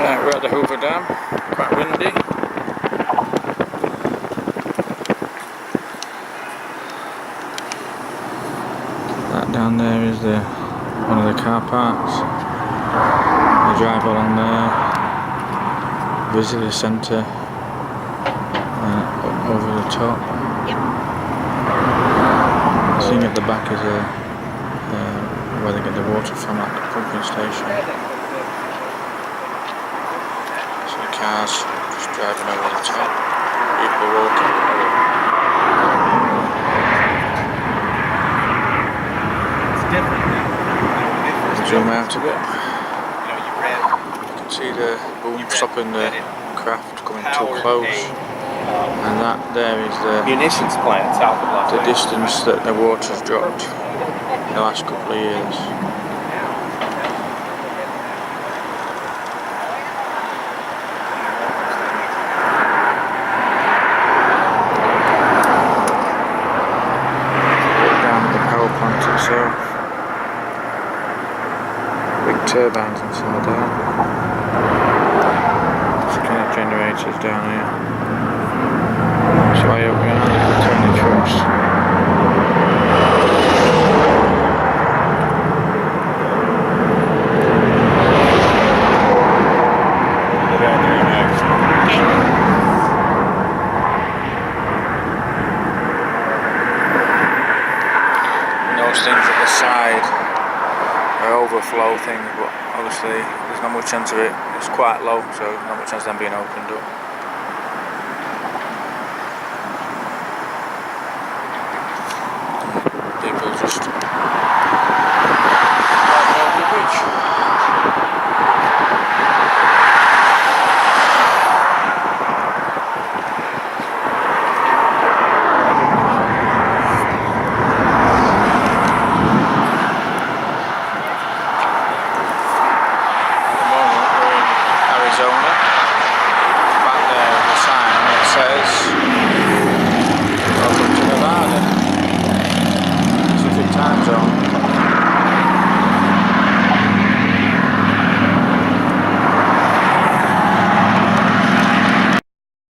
We're at the Hoover Dam, quite windy. That down there is one of the car parks. You drive along there, visitor centre over the top. The thing at the back is where they get the water from, at the pumping station. Cars just driving over the top, people walking. It's different now. Zoom out a bit. You can see the boom stopping the craft coming too close, and that there is the munitions plant south of Las Vegas. distance that the water's dropped in the last couple of years. So, big turbines inside there. There's kind of generators down here. So I open it and turn the trucks. Things at the side are overflow things, but obviously there's not much chance of it. It's quite low, so not much chance of them being opened up. People just driving over the bridge. Arizona.